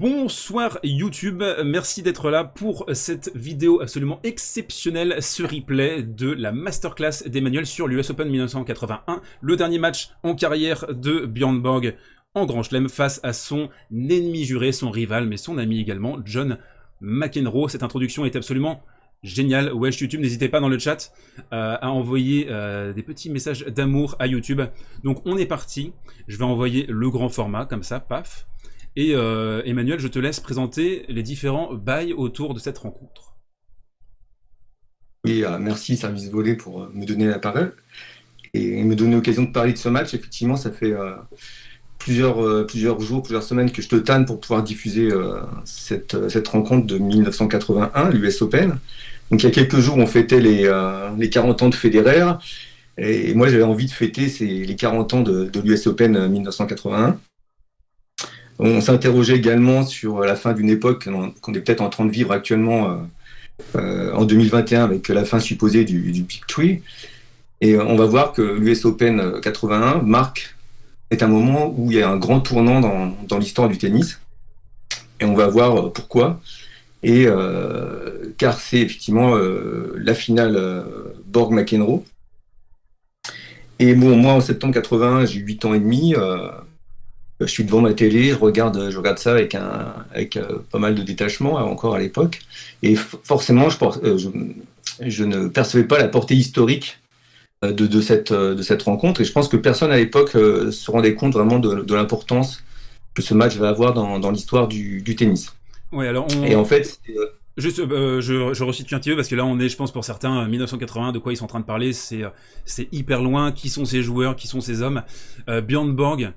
Bonsoir YouTube, merci d'être là pour cette vidéo absolument exceptionnelle, ce replay de la masterclass d'Emmanuel sur l'US Open 1981, le dernier match en carrière de Björn Borg en Grand Chelem face à son ennemi juré, son rival, mais son ami également, John McEnroe. Cette introduction est absolument géniale. Wesh YouTube, n'hésitez pas dans le chat à envoyer des petits messages d'amour à YouTube. Donc on est parti, je vais envoyer le grand format, comme ça, paf. Et Emmanuel, je te laisse présenter les différents bails autour de cette rencontre. Oui, merci Service Volé pour me donner la parole et me donner l'occasion de parler de ce match. Effectivement, ça fait plusieurs jours, plusieurs semaines que je te tanne pour pouvoir diffuser cette rencontre de 1981, l'US Open. Donc il y a quelques jours, on fêtait les 40 ans de Federer et moi j'avais envie de fêter les 40 ans de l'US Open 1981. On s'interrogeait également sur la fin d'une époque qu'on est peut-être en train de vivre actuellement en 2021 avec la fin supposée du Big Three. Et on va voir que l'US Open 81 est un moment où il y a un grand tournant dans l'histoire du tennis. Et on va voir pourquoi. Et car c'est effectivement la finale Borg-McEnroe. Et bon, moi en septembre 81, j'ai 8 ans et demi. Je suis devant ma télé, je regarde ça avec pas mal de détachement encore à l'époque. Et forcément, je ne percevais pas la portée historique de cette rencontre. Et je pense que personne à l'époque se rendait compte vraiment de l'importance que ce match va avoir dans l'histoire du tennis. Ouais, alors Et en fait, juste, je resitue un petit peu parce que là on est, je pense pour certains, 1980, de quoi ils sont en train de parler, c'est hyper loin. Qui sont ces joueurs, qui sont ces hommes? Björn Borg,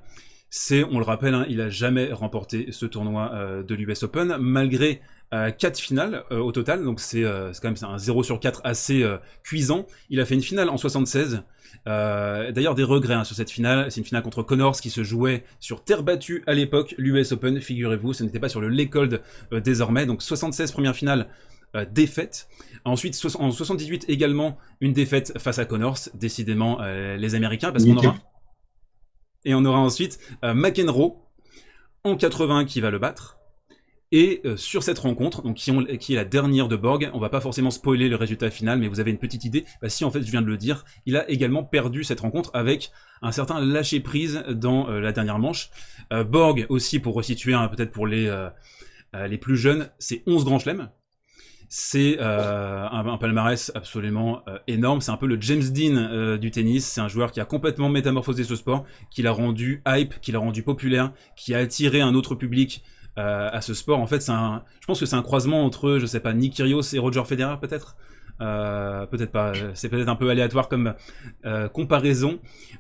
on le rappelle, hein, il a jamais remporté ce tournoi de l'US Open, malgré 4 finales au total, donc c'est quand même un 0 sur 4 assez cuisant. Il a fait une finale en 76, d'ailleurs des regrets sur cette finale, c'est une finale contre Connors qui se jouait sur terre battue à l'époque, l'US Open, figurez-vous, ce n'était pas sur le Lecold désormais, donc 76 première finale, défaite. Ensuite, en 78 également, une défaite face à Connors, décidément les Américains, parce qu'on aura... Et on aura ensuite McEnroe en 80 qui va le battre. Et sur cette rencontre, donc qui est la dernière de Borg, on va pas forcément spoiler le résultat final, mais vous avez une petite idée. Bah, si en fait je viens de le dire, il a également perdu cette rencontre avec un certain lâcher prise dans la dernière manche. Borg aussi, pour resituer peut-être pour les plus jeunes, c'est 11 grands chelems. C'est un palmarès absolument énorme, c'est un peu le James Dean du tennis, c'est un joueur qui a complètement métamorphosé ce sport, qui l'a rendu hype, qui l'a rendu populaire, qui a attiré un autre public à ce sport. En fait, je pense que c'est un croisement entre, je sais pas, Nick Kyrgios et Roger Federer peut-être. Peut-être pas, c'est peut-être un peu aléatoire comme comparaison.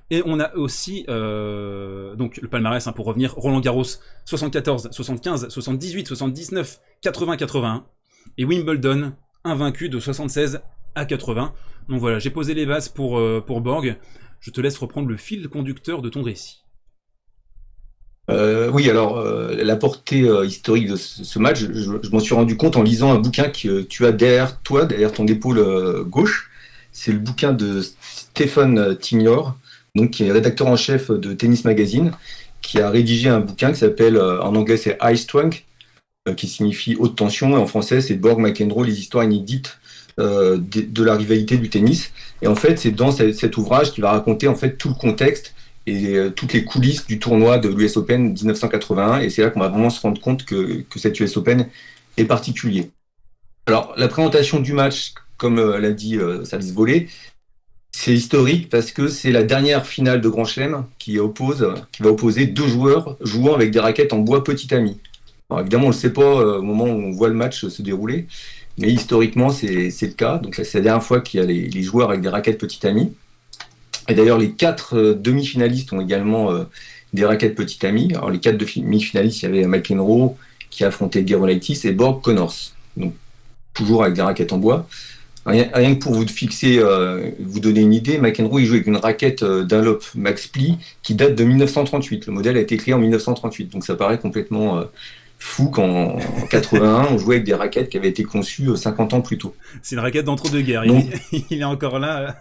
Et on a aussi donc le palmarès, hein, pour revenir, Roland Garros 74, 75, 78, 79, 80, 81. Et Wimbledon, invaincu de 76 à 80. Donc voilà, j'ai posé les bases pour Borg. Je te laisse reprendre le fil conducteur de ton récit. Oui, alors la portée historique de ce match, je m'en suis rendu compte en lisant un bouquin que tu as derrière toi, derrière ton épaule gauche. C'est le bouquin de Stephen Tignor, donc qui est rédacteur en chef de Tennis Magazine, qui a rédigé un bouquin qui s'appelle, en anglais c'est High Strung, qui signifie haute tension, et en français c'est Borg-McEnroe, les histoires inédites de la rivalité du tennis. Et en fait, c'est dans cet ouvrage qu'il va raconter en fait tout le contexte et toutes les coulisses du tournoi de l'US Open 1981, et c'est là qu'on va vraiment se rendre compte que cet US Open est particulier. Alors, la présentation du match, comme l'a dit Service Volé, c'est historique parce que c'est la dernière finale de Grand Chelem qui va opposer deux joueurs jouant avec des raquettes en bois petit ami. Alors, évidemment, on ne le sait pas au moment où on voit le match se dérouler, mais historiquement, c'est le cas. Donc, c'est la dernière fois qu'il y a les joueurs avec des raquettes petit ami. Et d'ailleurs, les 4 demi-finalistes ont également des raquettes petit ami. Alors, les 4 demi-finalistes, il y avait McEnroe qui a affronté Gerolaitis et Borg Connors. Donc, toujours avec des raquettes en bois. Rien que pour vous fixer, vous donner une idée, McEnroe il joue avec une raquette Dunlop Max Pli qui date de 1938. Le modèle a été créé en 1938, donc ça paraît complètement fou qu'en 81 on jouait avec des raquettes qui avaient été conçues 50 ans plus tôt. C'est une raquette d'entre-deux-guerres. Donc, il est encore là.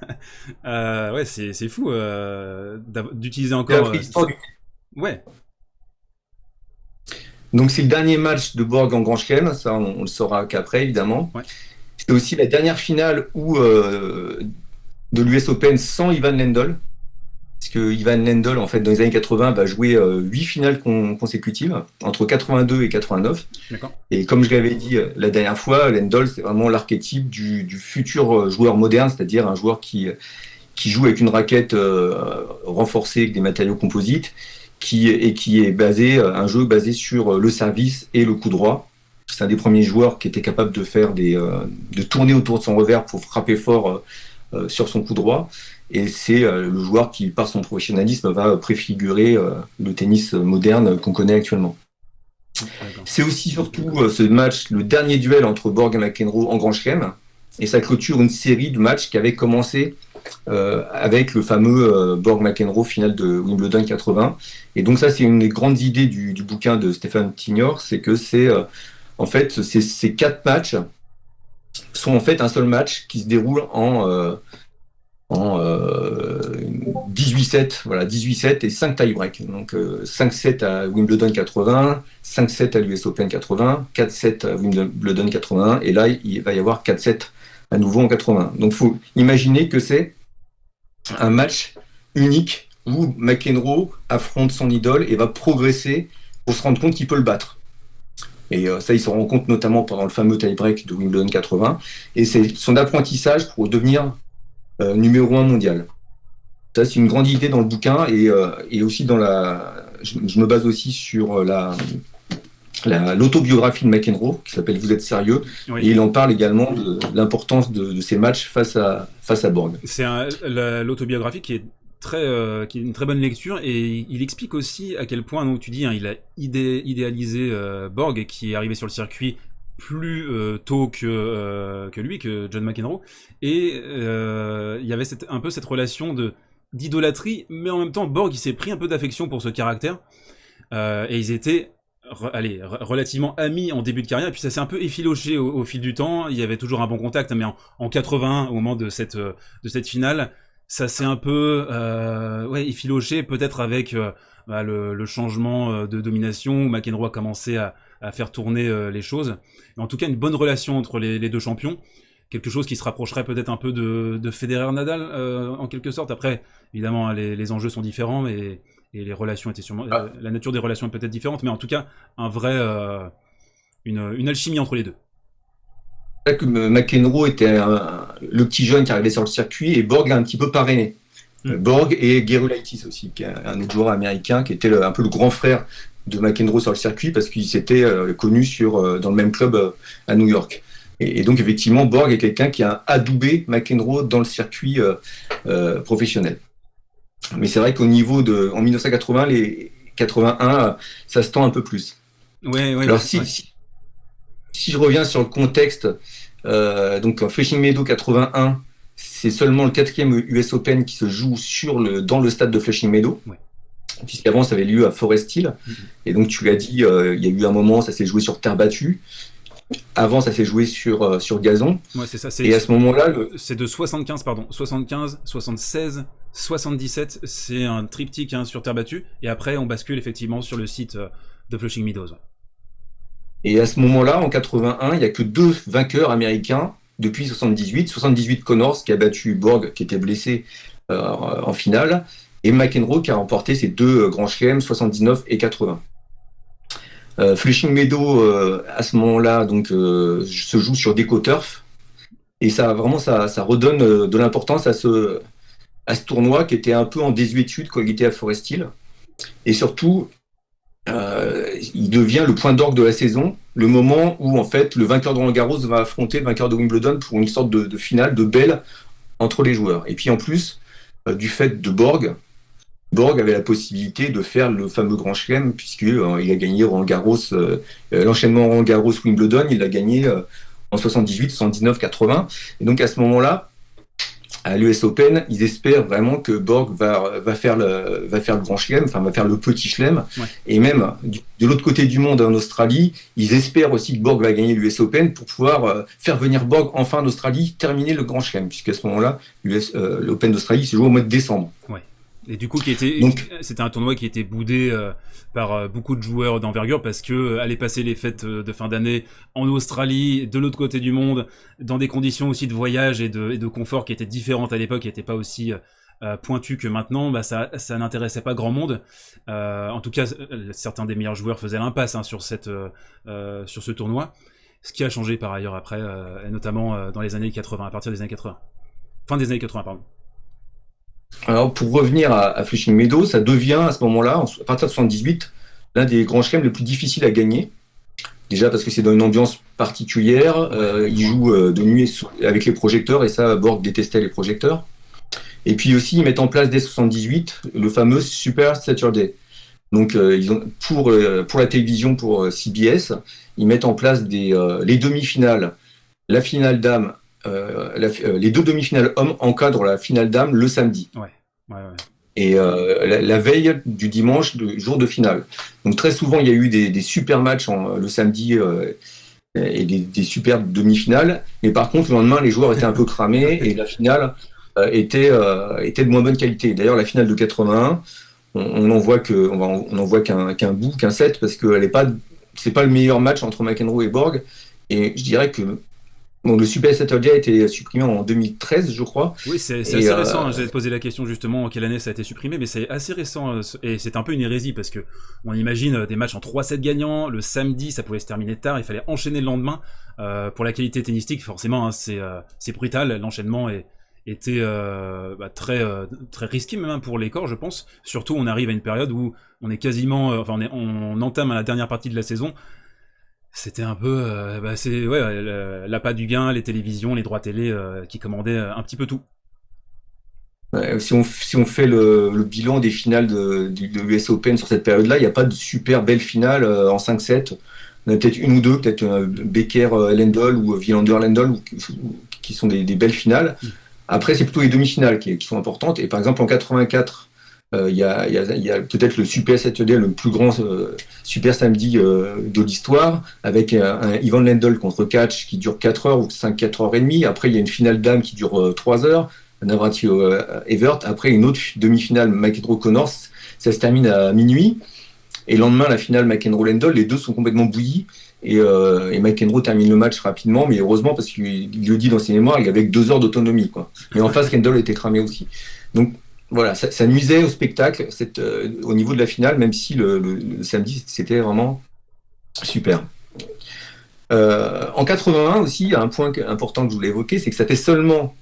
Ouais, c'est fou d'utiliser encore. La préhistoire Ouais. Donc c'est le dernier match de Borg en Grand Chelem, ça on le saura qu'après évidemment. Ouais. C'est aussi la dernière finale de l'US Open sans Ivan Lendl. Parce que Ivan Lendl, en fait, dans les années 80, va jouer 8 finales consécutives, entre 82 et 89. D'accord. Et comme je l'avais dit la dernière fois, Lendl, c'est vraiment l'archétype du futur joueur moderne, c'est-à-dire un joueur qui joue avec une raquette renforcée avec des matériaux composites, qui est un jeu basé sur le service et le coup droit. C'est un des premiers joueurs qui était capable de faire de tourner autour de son revers pour frapper fort sur son coup droit. Et c'est le joueur qui, par son professionnalisme, va préfigurer le tennis moderne qu'on connaît actuellement. D'accord. C'est aussi surtout ce match, le dernier duel entre Borg et McEnroe en Grand Chelem, et ça clôture une série de matchs qui avait commencé avec le fameux Borg-McEnroe finale de Wimbledon 80. Et donc ça, c'est une des grandes idées du bouquin de Stephen Tignor, c'est que en fait, ces 4 matchs sont en fait un seul match qui se déroule en 18-7, voilà, 18-7 et 5 tie-break. Donc 5-7 à Wimbledon 80, 5-7 à l'US Open 80, 4-7 à Wimbledon 81, et là, il va y avoir 4-7 à nouveau en 80. Donc il faut imaginer que c'est un match unique où McEnroe affronte son idole et va progresser pour se rendre compte qu'il peut le battre. Et ça, il s'en rend compte notamment pendant le fameux tie-break de Wimbledon 80. Et c'est son apprentissage pour devenir numéro 1 mondial. Ça, c'est une grande idée dans le bouquin et aussi dans je me base aussi sur l'autobiographie de McEnroe qui s'appelle Vous êtes sérieux, oui. Et il en parle également de l'importance de ces matchs face à Borg. C'est l'autobiographie qui est une très bonne lecture, et il explique aussi à quel point, donc tu dis, il a idéalisé Borg, qui est arrivé sur le circuit plus tôt que lui, que John McEnroe, et il y avait un peu cette relation d'idolâtrie, mais en même temps Borg il s'est pris un peu d'affection pour ce caractère, et ils étaient relativement amis en début de carrière, et puis ça s'est un peu effiloché au fil du temps. Il y avait toujours un bon contact, mais en 81, au moment de cette finale, ça s'est un peu effiloché, peut-être avec le changement de domination, où McEnroe a commencé à faire tourner les choses. Mais en tout cas, une bonne relation entre les deux champions, quelque chose qui se rapprocherait peut-être un peu de Federer-Nadal en quelque sorte. Après, évidemment, les enjeux sont différents, et les relations étaient sûrement la nature des relations est peut-être différente, mais en tout cas une alchimie entre les deux. C'est que McEnroe était le petit jeune qui arrivait sur le circuit, et Borg l'a un petit peu parrainé. Borg et Gerulaitis aussi, qui est un autre joueur américain qui était un peu le grand frère de McEnroe sur le circuit, parce qu'ils s'étaient connus dans le même club à New York. Et donc effectivement, Borg est quelqu'un qui a adoubé McEnroe dans le circuit professionnel. Mais c'est vrai qu'au niveau en 1980, les 81, ça se tend un peu plus. Alors si je reviens sur le contexte, donc Flushing Meadows 81, c'est seulement le 4e US Open qui se joue dans le stade de Flushing Meadows, puisqu'avant ça avait lieu à Forest Hill. Et donc tu l'as dit, il y a eu un moment, ça s'est joué sur terre battue. Avant, ça s'est joué sur gazon. Ouais, c'est ça. Et à ce moment-là, c'est de 75, 76, 77. C'est un triptyque sur terre battue. Et après, on bascule effectivement sur le site de Flushing Meadows. Et à ce moment-là, en 81, il n'y a que 2 vainqueurs américains depuis 78. 78 Connors qui a battu Borg, qui était blessé en finale, et McEnroe qui a remporté ces 2 grands chelems, 79 et 80. Flushing Meadows à ce moment-là donc se joue sur DecoTurf, et ça redonne de l'importance à ce tournoi qui était un peu en désuétude quand il était à Forest Hill, et surtout il devient le point d'orgue de la saison, le moment où en fait le vainqueur de Roland-Garros va affronter le vainqueur de Wimbledon pour une sorte de finale de belle entre les joueurs. Et puis en plus du fait de Borg avait la possibilité de faire le fameux Grand Chelem, puisqu'il a gagné Roland-Garros, l'enchaînement Roland-Garros-Wimbledon, il l'a gagné en 78, 79, 80. Et donc à ce moment-là, à l'US Open, ils espèrent vraiment que Borg va faire le Grand Chelem, enfin va faire le petit Chelem. Ouais. Et même de l'autre côté du monde, en Australie, ils espèrent aussi que Borg va gagner l'US Open pour pouvoir faire venir Borg enfin en Australie, terminer le Grand Chelem, puisqu'à ce moment-là, l'Open d'Australie se joue au mois de décembre. Ouais. Et du coup, c'était un tournoi qui était boudé par beaucoup de joueurs d'envergure parce que aller passer les fêtes de fin d'année en Australie, de l'autre côté du monde, dans des conditions aussi de voyage et de confort qui étaient différentes à l'époque, qui n'étaient pas aussi pointues que maintenant, bah ça n'intéressait pas grand monde. En tout cas, certains des meilleurs joueurs faisaient l'impasse sur ce tournoi. Ce qui a changé par ailleurs après, et notamment dans les années 80, à partir des années 80. Fin des années 80, pardon. Alors, pour revenir à Flushing Meadows, ça devient à ce moment-là, à partir de 78, l'un des grands chelems les plus difficiles à gagner. Déjà parce que c'est dans une ambiance particulière, ils jouent de nuit avec les projecteurs, et ça, Borg détestait les projecteurs. Et puis aussi, ils mettent en place dès 78 le fameux Super Saturday. Donc, ils ont pour la télévision, pour CBS, ils mettent en place les demi-finales, la finale dame. Les deux demi-finales hommes encadrent la finale dame le samedi. Ouais. Et la veille du dimanche, jour de finale. Donc très souvent, il y a eu des super matchs le samedi et des super demi-finales. Mais par contre, le lendemain, les joueurs étaient un peu cramés et la finale était de moins bonne qualité. D'ailleurs, la finale de 81, on n'en voit qu'un bout, qu'un set, parce que c'est pas le meilleur match entre McEnroe et Borg. Et je dirais que le Super Saturday a été supprimé en 2013, je crois. Oui, c'est assez récent. J'allais te poser la question justement en quelle année ça a été supprimé, mais c'est assez récent et c'est un peu une hérésie parce que on imagine des matchs en 3-7 gagnants. Le samedi, ça pouvait se terminer tard. Il fallait enchaîner le lendemain. Pour la qualité tennistique, forcément, c'est brutal. L'enchaînement était très très risqué même pour les corps, je pense. Surtout, on arrive à une période où on est quasiment, on entame à la dernière partie de la saison. C'était un peu l'appât du gain, les télévisions, les droits télé qui commandaient un petit peu tout. Si on fait le bilan des finales de l'US Open sur cette période-là, il n'y a pas de super belle finale en 5-7. On a peut-être une ou deux, peut-être Becker-Lendl ou Wilander-Lendl qui sont des belles finales. Après, c'est plutôt les demi-finales qui sont importantes. Et par exemple, en 84, il y a peut-être le Super Saturday, le plus grand Super Samedi de l'histoire, avec un Ivan Lendl contre Catch qui dure 4 heures ou 4 heures et demie. Après, il y a une finale dame qui dure 3 heures, Navratilova Evert. Après, une autre demi-finale McEnroe-Connors, ça se termine à minuit. Et le lendemain, la finale McEnroe-Lendl, les deux sont complètement bouillis. Et McEnroe termine le match rapidement, mais heureusement, parce qu'il le dit dans ses mémoires, il avait 2 heures d'autonomie, quoi. Et en face, Lendl était cramé aussi. Donc, voilà, ça nuisait au spectacle au niveau de la finale, même si le samedi, c'était vraiment super. En 81 aussi, il y a un point important que je voulais évoquer, c'est que ça fait seulement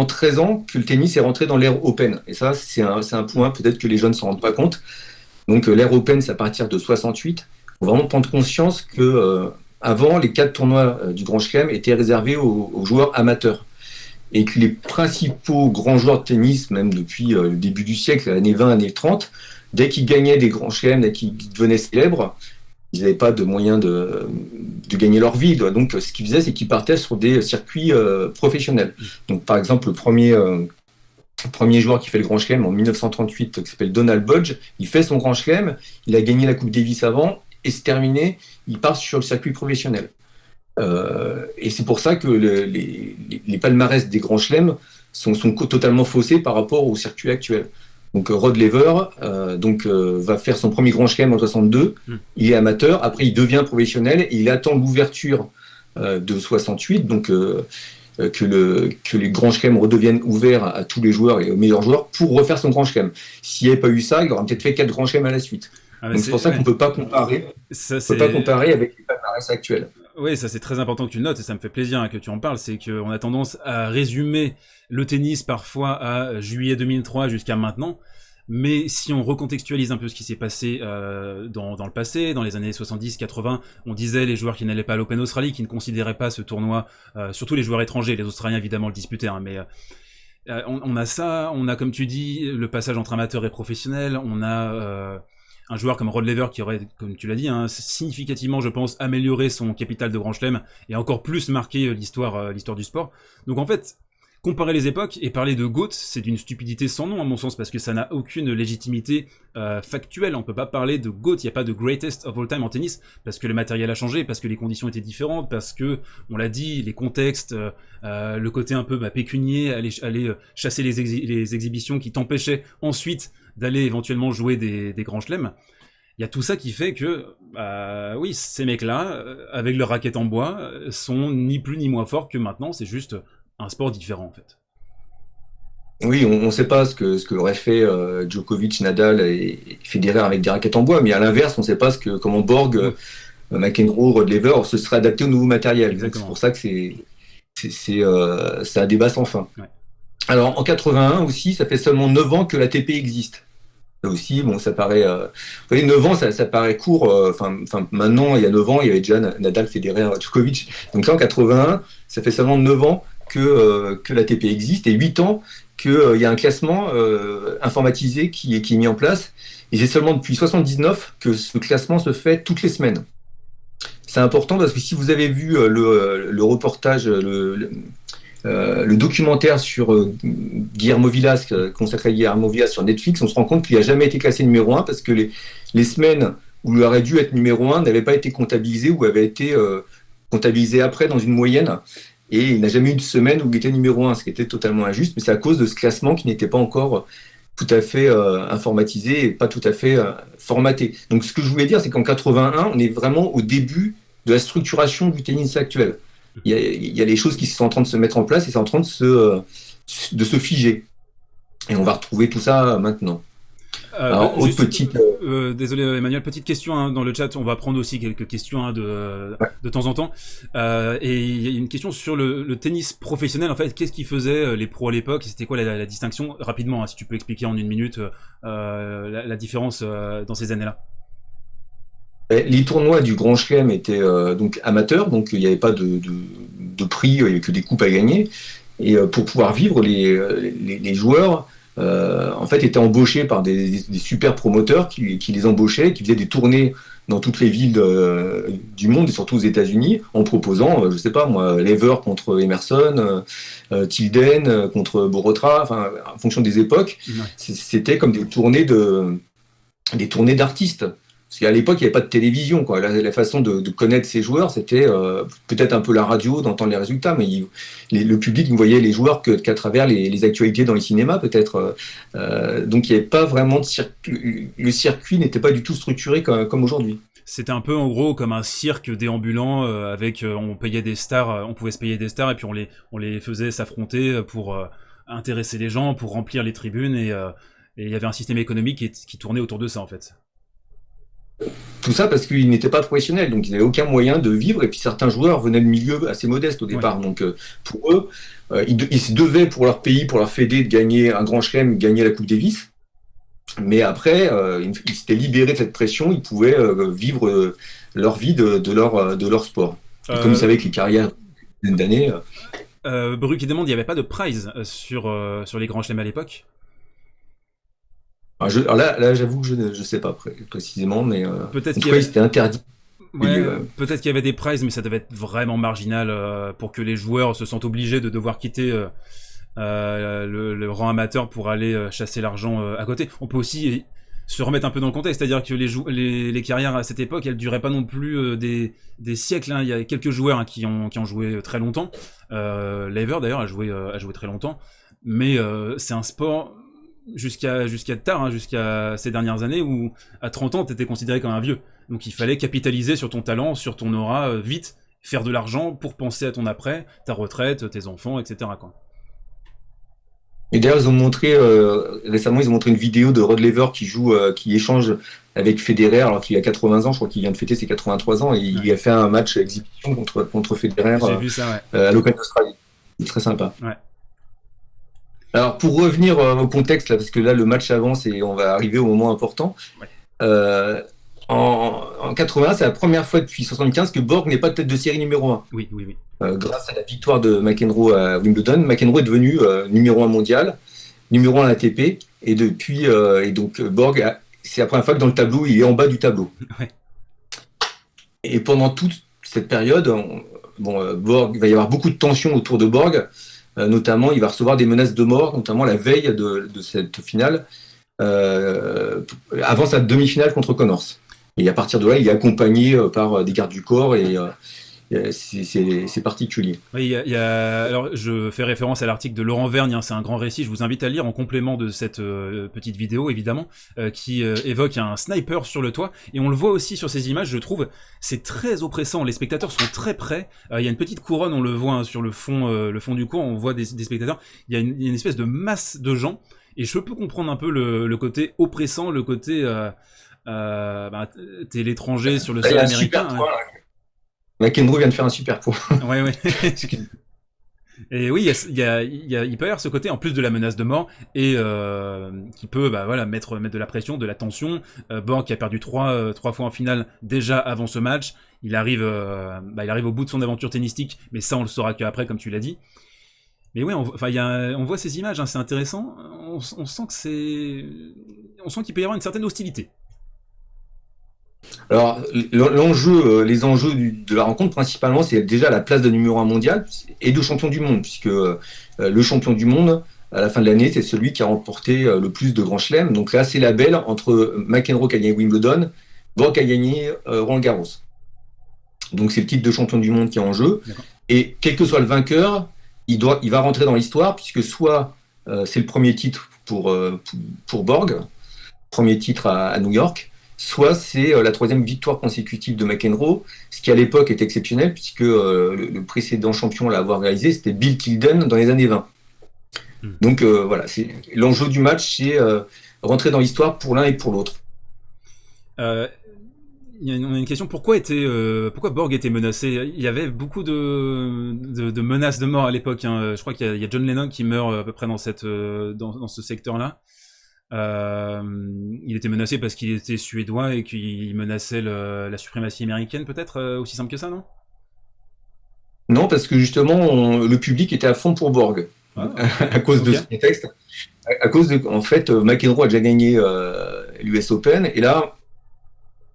13 ans que le tennis est rentré dans l'ère Open. Et ça, c'est un point peut-être que les jeunes ne s'en rendent pas compte. Donc l'ère Open, c'est à partir de 68. Il faut vraiment prendre conscience que avant, les 4 tournois du Grand Chelem étaient réservés aux joueurs amateurs. Et que les principaux grands joueurs de tennis, même depuis le début du siècle, années 20, années 30, dès qu'ils gagnaient des grands chelems, dès qu'ils devenaient célèbres, ils n'avaient pas de moyens de gagner leur vie. Donc ce qu'ils faisaient, c'est qu'ils partaient sur des circuits professionnels. Donc par exemple, le premier joueur qui fait le Grand Chelem en 1938, qui s'appelle Donald Budge, il fait son Grand Chelem, il a gagné la Coupe Davis avant, et c'est terminé, il part sur le circuit professionnel. Et c'est pour ça que les palmarès des grands chelems sont totalement faussés par rapport au circuit actuel. Donc Rod Laver va faire son premier grand chelem en 62. Il est amateur, après il devient professionnel et il attend l'ouverture de 68, donc que les grands chelems redeviennent ouverts à tous les joueurs et aux meilleurs joueurs pour refaire son grand chelem. S'il n'y avait pas eu ça, il aurait peut-être fait 4 grands chelems à la suite. Donc c'est pour ça qu'on ne peut pas comparer. On peut pas comparer avec les palmarès actuels. Oui, ça c'est très important que tu le notes et ça me fait plaisir que tu en parles. C'est qu'on a tendance à résumer le tennis parfois à juillet 2003 jusqu'à maintenant. Mais si on recontextualise un peu ce qui s'est passé dans le passé, dans les années 70-80, on disait les joueurs qui n'allaient pas à l'Open Australie, qui ne considéraient pas ce tournoi, surtout les joueurs étrangers, les Australiens évidemment le disputaient, mais on a ça, on a comme tu dis le passage entre amateur et professionnel, on a un joueur comme Rod Laver qui aurait, comme tu l'as dit, significativement, je pense, amélioré son capital de Grand Chelem et encore plus marqué l'histoire du sport. Donc en fait, comparer les époques et parler de GOAT, c'est d'une stupidité sans nom à mon sens, parce que ça n'a aucune légitimité factuelle. On peut pas parler de GOAT, il n'y a pas de greatest of all time en tennis, parce que le matériel a changé, parce que les conditions étaient différentes, parce que, on l'a dit, les contextes, le côté un peu pécunier, aller chasser les exhibitions qui t'empêchaient ensuite d'aller éventuellement jouer des grands chelems. Il y a tout ça qui fait que, oui, ces mecs-là, avec leur raquette en bois, sont ni plus ni moins forts que maintenant, c'est juste un sport différent en fait. Oui, on ne sait pas ce que aurait fait Djokovic, Nadal et Federer avec des raquettes en bois, mais à l'inverse, on ne sait pas comment Borg, McEnroe, Rod Laver se serait adapté au nouveau matériel. Donc, c'est pour ça que ça a débat sans fin. Ouais. Alors en 81 aussi, ça fait seulement 9 ans que l'ATP existe. Là aussi, bon, ça paraît. Vous voyez, 9 ans, ça paraît court. Maintenant, il y a 9 ans, il y avait déjà Nadal, Federer, Djokovic. Donc là, en 81, ça fait seulement 9 ans que l'ATP existe et 8 ans qu'il y a un classement informatisé qui est mis en place. Et c'est seulement depuis 79 que ce classement se fait toutes les semaines. C'est important parce que si vous avez vu le reportage, le documentaire sur Guillermo Vilas, consacré à Guillermo Vilas sur Netflix, on se rend compte qu'il n'a jamais été classé numéro 1 parce que les semaines où il aurait dû être numéro 1 n'avaient pas été comptabilisées ou avaient été comptabilisées après dans une moyenne. Et il n'a jamais eu de semaine où il était numéro 1, ce qui était totalement injuste, mais c'est à cause de ce classement qui n'était pas encore tout à fait informatisé et pas tout à fait formaté. Donc ce que je voulais dire, c'est qu'en 81, on est vraiment au début de la structuration du tennis actuel. Il y a les choses qui sont en train de se mettre en place et c'est en train de se figer. Et on va retrouver tout ça maintenant. Alors, désolé Emmanuel, petite question dans le chat, on va prendre aussi quelques questions de temps en temps. Et il y a une question sur le tennis professionnel, en fait, qu'est-ce qu'ils faisaient les pros à l'époque, c'était quoi la distinction, rapidement, si tu peux expliquer en une minute la différence dans ces années-là. Les tournois du Grand Chelem étaient donc amateurs, donc il n'y avait pas de prix, il n'y avait que des coupes à gagner. Et pour pouvoir vivre, les joueurs en fait étaient embauchés par des super promoteurs qui les embauchaient, qui faisaient des tournées dans toutes les villes du monde et surtout aux États-Unis en proposant, je sais pas moi, Lever contre Emerson, Tilden contre Borotra, enfin en fonction des époques, c'était comme des tournées d'artistes. Parce qu'à l'époque, il n'y avait pas de télévision, quoi. La façon de connaître ces joueurs, c'était peut-être un peu la radio, d'entendre les résultats, mais le public ne voyait les joueurs qu'à travers les actualités dans les cinémas, peut-être. Donc il n'y avait pas vraiment de circuit. Le circuit n'était pas du tout structuré comme aujourd'hui. C'était un peu en gros comme un cirque déambulant avec on payait des stars, on pouvait se payer des stars et puis on les faisait s'affronter pour intéresser les gens, pour remplir les tribunes et il y avait un système économique qui tournait autour de ça en fait. Tout ça parce qu'ils n'étaient pas professionnels, donc ils n'avaient aucun moyen de vivre, et puis certains joueurs venaient de milieux assez modestes au départ, ouais. Donc pour eux, ils se devaient pour leur pays, pour leur fédé, de gagner un grand chelem, gagner la Coupe Davis, mais après, ils s'étaient libérés de cette pression, ils pouvaient vivre leur vie de leur sport. Et comme ils savaient que les carrières d'années... Bru qui demande, il n'y avait pas de prize sur les grands chelems à l'époque? Alors là, j'avoue que je ne sais pas précisément, mais peut-être en tout cas, c'était interdit. Ouais, peut-être qu'il y avait des prizes, mais ça devait être vraiment marginal pour que les joueurs se sentent obligés de devoir quitter le rang amateur pour aller chasser l'argent à côté. On peut aussi se remettre un peu dans le contexte, c'est-à-dire que les carrières à cette époque, elles duraient pas non plus des siècles. Il y a quelques joueurs qui ont joué très longtemps. Lever d'ailleurs a joué très longtemps, mais c'est un sport jusqu'à tard, jusqu'à ces dernières années où à 30 ans t'étais considéré comme un vieux. Donc il fallait capitaliser sur ton talent, sur ton aura, vite, faire de l'argent pour penser à ton après, ta retraite, tes enfants, etc. quoi. Et d'ailleurs, ils ont montré récemment, ils ont montré une vidéo de Rod Laver qui échange avec Federer, alors qu'il a 80 ans, je crois qu'il vient de fêter ses 83 ans, et il a fait un match exhibition contre Federer. J'ai vu ça, à l'Open d'Australie. C'est très sympa. Ouais. Alors pour revenir au contexte, là, parce que là le match avance et on va arriver au moment important. Ouais. En 80, c'est la première fois depuis 75 que Borg n'est pas tête de série numéro 1. Oui. Grâce à la victoire de McEnroe à Wimbledon, McEnroe est devenu numéro 1 mondial, numéro 1 ATP, et depuis, et donc Borg, c'est la première fois que dans le tableau, il est en bas du tableau. Ouais. Et pendant toute cette période, Borg, il va y avoir beaucoup de tensions autour de Borg. notamment, il va recevoir des menaces de mort, notamment la veille de cette finale, avant sa demi-finale contre Connors. Et à partir de là, il est accompagné par des gardes du corps et c'est particulier. Oui, alors, je fais référence à l'article de Laurent Vergne, hein, c'est un grand récit, je vous invite à le lire en complément de cette petite vidéo, évidemment, qui évoque un sniper sur le toit, et on le voit aussi sur ces images, je trouve, c'est très oppressant, les spectateurs sont très près, il y a une petite couronne, on le voit hein, sur le fond du cours, on voit des spectateurs, il y a une espèce de masse de gens, et je peux comprendre un peu le côté oppressant, le côté... t'es l'étranger sur le sol américain. McEnroe vient de faire un super point. Ouais. Et oui, il peut y avoir ce côté, en plus de la menace de mort, et qui peut mettre de la pression, de la tension. Borg qui a perdu trois fois en finale déjà avant ce match. Il arrive au bout de son aventure tennistique, mais ça on le saura qu'après, comme tu l'as dit. Mais oui, on voit ces images, hein, c'est intéressant. On sent qu'il peut y avoir une certaine hostilité. Alors, les enjeux de la rencontre, principalement, c'est déjà la place de numéro 1 mondial et de champion du monde, puisque le champion du monde, à la fin de l'année, c'est celui qui a remporté le plus de grands chelems. Donc là, c'est la belle entre McEnroe qui a gagné Wimbledon, Borg qui a gagné Roland Garros. Donc c'est le titre de champion du monde qui est en jeu. Et quel que soit le vainqueur, il va rentrer dans l'histoire, puisque soit c'est le premier titre pour Borg, premier titre à New York, soit c'est la 3e victoire consécutive de McEnroe, ce qui à l'époque est exceptionnel, puisque le précédent champion à l'avoir réalisé, c'était Bill Tilden dans les années 20. Donc voilà, l'enjeu du match, c'est rentrer dans l'histoire pour l'un et pour l'autre. On a une question, pourquoi Borg était menacé? Il y avait beaucoup de menaces de mort à l'époque, hein. Je crois qu'il y a John Lennon qui meurt à peu près dans ce secteur-là. Il était menacé parce qu'il était suédois et qu'il menaçait la suprématie américaine, peut-être, aussi simple que ça, non? Non, parce que justement, le public était à fond pour Borg, à cause de ce contexte. À cause de, en fait, McEnroe a déjà gagné l'US Open, et là,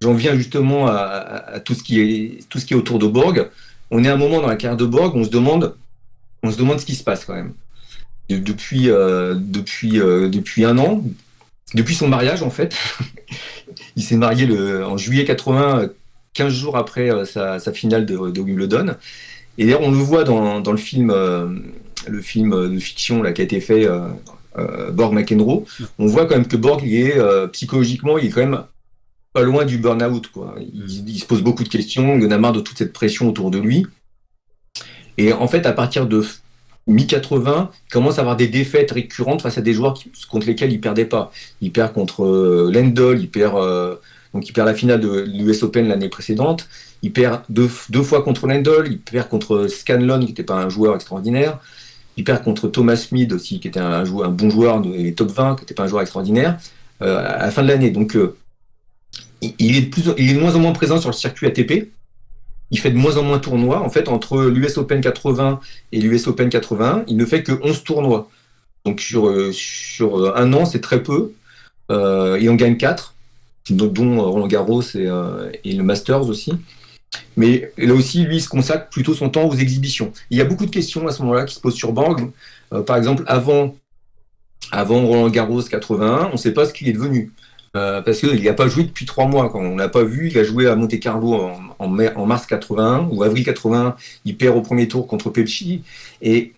j'en viens justement à tout ce qui est autour de Borg. On est à un moment dans la carrière de Borg, on se demande ce qui se passe quand même. Depuis un an. Depuis son mariage, en fait, il s'est marié en juillet 80, 15 jours après sa finale de Wimbledon. Et d'ailleurs, on le voit dans le film de fiction là, qui a été fait, Borg-McEnroe. On voit quand même que Borg, psychologiquement, il est quand même pas loin du burn-out, quoi. Il se pose beaucoup de questions, il en a marre de toute cette pression autour de lui. Et en fait, à partir de mi-80, il commence à avoir des défaites récurrentes face à des joueurs contre lesquels il perdait pas. Il perd contre Lendl, il perd la finale de l'US Open l'année précédente. Il perd deux fois contre Lendl, il perd contre Scanlon, qui n'était pas un joueur extraordinaire. Il perd contre Thomas Smith aussi, qui était un bon joueur des top 20, qui n'était pas un joueur extraordinaire, à la fin de l'année. Donc, il est de moins en moins présent sur le circuit ATP. Il fait de moins en moins de tournois. En fait, entre l'US Open 80 et l'US Open 81, il ne fait que 11 tournois. Donc sur un an, c'est très peu. Il en gagne 4, dont Roland Garros et le Masters aussi. Mais là aussi, lui, il se consacre plutôt son temps aux exhibitions. Il y a beaucoup de questions à ce moment-là qui se posent sur Borg. Par exemple, avant Roland Garros 81, on ne sait pas ce qu'il est devenu. Parce qu'il n'a pas joué depuis 3 mois. Quand on l'a pas vu, il a joué à Monte Carlo en mars 81 ou avril 81. Il perd au premier tour contre Pepsi. Et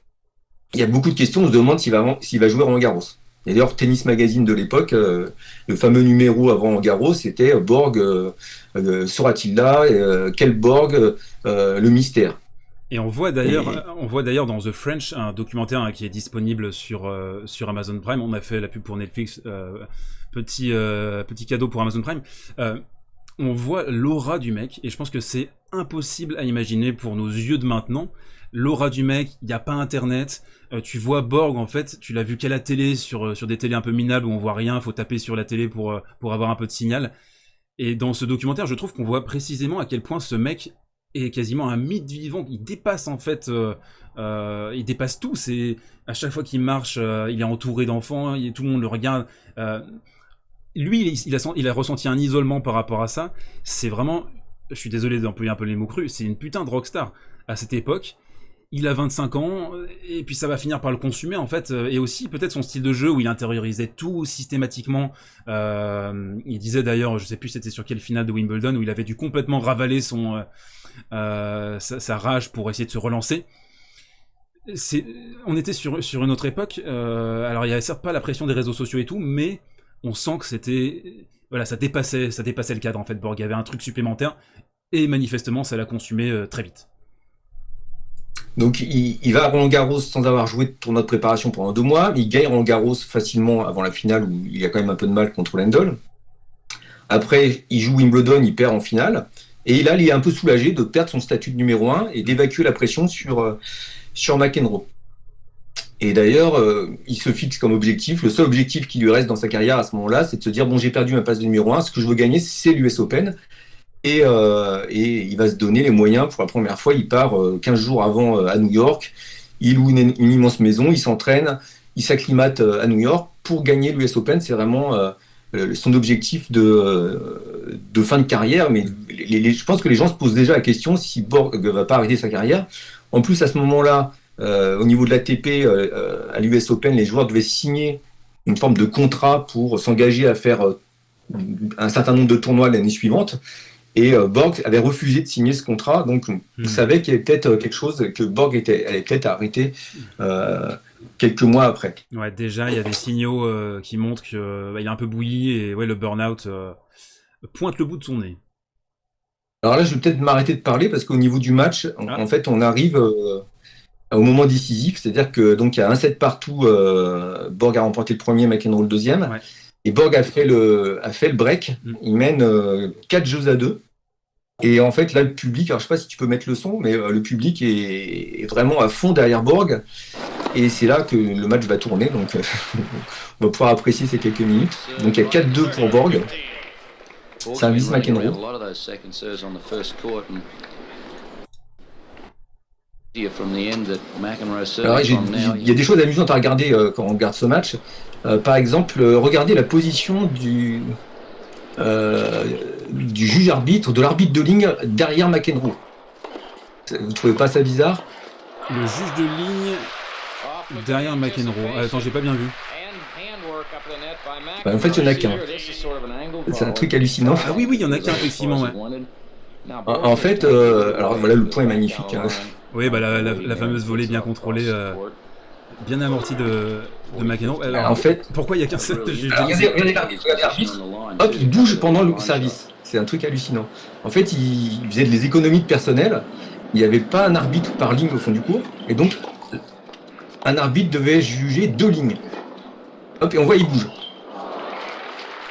il y a beaucoup de questions. On se demande s'il va jouer Roland Garros. Et d'ailleurs, Tennis Magazine de l'époque, le fameux numéro avant Roland Garros, c'était Borg, sera-t-il là? Quel Borg? Le mystère. Et on voit d'ailleurs dans The French un documentaire qui est disponible sur Amazon Prime. On a fait la pub pour Netflix, petit cadeau pour Amazon Prime. On voit l'aura du mec, et je pense que c'est impossible à imaginer pour nos yeux de maintenant. L'aura du mec, il n'y a pas internet, tu vois Borg, en fait, tu l'as vu qu'à la télé, sur des télés un peu minables où on voit rien, faut taper sur la télé pour avoir un peu de signal. Et dans ce documentaire, je trouve qu'on voit précisément à quel point ce mec est quasiment un mythe vivant. Il dépasse en fait, il dépasse tout. C'est à chaque fois qu'il marche, il est entouré d'enfants, tout le monde le regarde. Lui, il a ressenti un isolement par rapport à ça. C'est vraiment, je suis désolé d'employer un peu les mots crus, c'est une putain de rockstar à cette époque. il a 25 ans, et puis ça va finir par le consumer en fait, et aussi peut-être son style de jeu où il intériorisait tout systématiquement. Il disait d'ailleurs, je sais plus c'était sur quelle finale de Wimbledon, où il avait dû complètement ravaler sa rage pour essayer de se relancer. On était sur une autre époque, alors il y avait certes pas la pression des réseaux sociaux et tout, mais on sent que c'était... Voilà, ça dépassait le cadre en fait, Borg. Il y avait un truc supplémentaire, et manifestement ça l'a consumé très vite. Donc il va à Roland-Garros sans avoir joué de tournoi de préparation pendant 2 mois. Il gagne Roland-Garros facilement avant la finale où il a quand même un peu de mal contre Lendl. Après, il joue Wimbledon, il perd en finale. Et là, il est un peu soulagé de perdre son statut de numéro 1 et d'évacuer la pression sur McEnroe. Et d'ailleurs, il se fixe comme objectif, le seul objectif qui lui reste dans sa carrière à ce moment-là, c'est de se dire, bon, j'ai perdu ma place de numéro 1, ce que je veux gagner, c'est l'US Open. Et il va se donner les moyens. Pour la première fois, il part 15 jours avant à New York. Il loue une immense maison, il s'entraîne, il s'acclimate à New York pour gagner l'US Open. C'est vraiment son objectif de fin de carrière. Mais je pense que les gens se posent déjà la question si Borg ne va pas arrêter sa carrière. En plus, à ce moment-là, au niveau de l'ATP, à l'US Open, les joueurs devaient signer une forme de contrat pour s'engager à faire un certain nombre de tournois l'année suivante. Et Borg avait refusé de signer ce contrat, donc on savait qu'il y avait peut-être quelque chose, que Borg allait peut-être arrêter quelques mois après. Ouais, déjà, il y a des signaux qui montrent qu'il est un peu bouilli, et ouais, le burn-out pointe le bout de son nez. Alors là, je vais peut-être m'arrêter de parler, parce qu'au niveau du match, en fait, on arrive au moment décisif, c'est-à-dire que donc il y a un set partout, Borg a remporté le premier, McEnroe le deuxième, ouais. Et Borg a fait le break, il mène 4-2. Et en fait, là, le public, alors je sais pas si tu peux mettre le son, mais le public est vraiment à fond derrière Borg. Et c'est là que le match va tourner, donc on va pouvoir apprécier ces quelques minutes. Donc il y a 4-2 pour Borg. Service McEnroe. Alors, il y a des choses amusantes à regarder quand on regarde ce match. Par exemple, regardez la position du juge arbitre, de l'arbitre de ligne derrière McEnroe. Vous trouvez pas ça bizarre? Le juge de ligne derrière McEnroe. Attends, j'ai pas bien vu. En fait, il y en a qu'un. C'est un truc hallucinant. Ah oui, il y en a qu'un, effectivement, ouais. En fait, alors voilà, le point est magnifique. Hein. Oui, bah la fameuse volée bien contrôlée, bien amortie de McEnroe. Alors, en fait, pourquoi il y a qu'un seul juge? Regardez l'arbitre. Hop, il bouge pendant le service. C'est un truc hallucinant. En fait, il faisait des économies de personnel. Il n'y avait pas un arbitre par ligne au fond du cours, et donc un arbitre devait juger 2 lignes. Hop, et on voit, il bouge.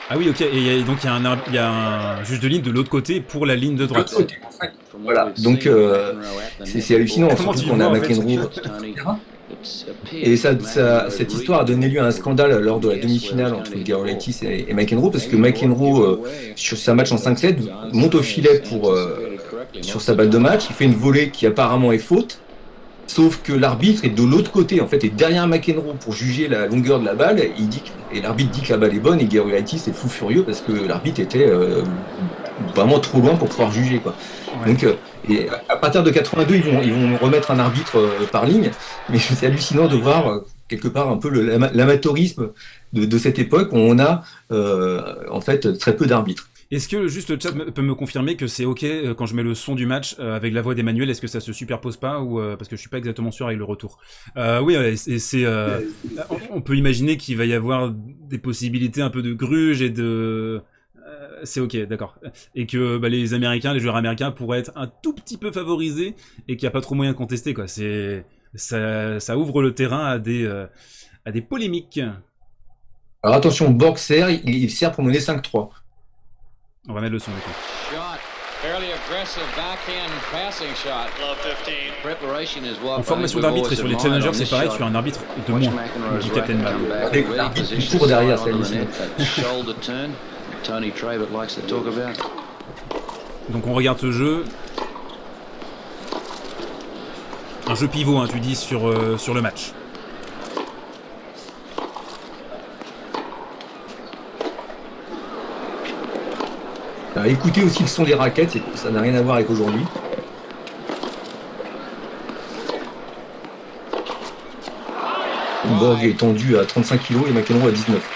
Ah oui, ok. Et donc il y a un juge de ligne de l'autre côté pour la ligne de droite. Voilà. Donc c'est hallucinant. Surtout qu'on a McEnroe. Et cette histoire a donné lieu à un scandale lors de la demi-finale entre Gerolaitis et McEnroe, parce que McEnroe, sur sa match en 5-7, monte au filet sur sa balle de match. Il fait une volée qui apparemment est faute. Sauf que l'arbitre est de l'autre côté, en fait, est derrière McEnroe pour juger la longueur de la balle. Et l'arbitre dit que la balle est bonne, et Gerolaitis est fou furieux parce que l'arbitre était vraiment trop loin pour pouvoir juger, quoi. Ouais. Donc, et à partir de 82, ils vont remettre un arbitre par ligne, mais c'est hallucinant de voir quelque part un peu l'amateurisme de cette époque où on a en fait très peu d'arbitres. Est-ce que juste le chat peut me confirmer que c'est ok quand je mets le son du match avec la voix d'Emmanuel? Est-ce que ça se superpose pas ou parce que je suis pas exactement sûr avec le retour? Oui, on peut imaginer qu'il va y avoir des possibilités un peu de gruge et de c'est ok, d'accord. Et que les joueurs américains pourraient être un tout petit peu favorisés et qu'il n'y a pas trop moyen de contester, quoi. Ça ouvre le terrain à des polémiques. Alors attention, Borg sert, il sert pour mener 5-3. On va mettre le son du coup. En formation d'arbitre et sur les challengers, c'est pareil, tu as un arbitre de moins, du Captain Mal. L'arbitre qui court derrière, c'est hallucinant. Donc on regarde ce jeu. Un jeu pivot, hein, tu dis, sur le match. Alors, écoutez aussi le son des raquettes, ça n'a rien à voir avec aujourd'hui. Borg est tendu à 35 kg et McEnroe à 19.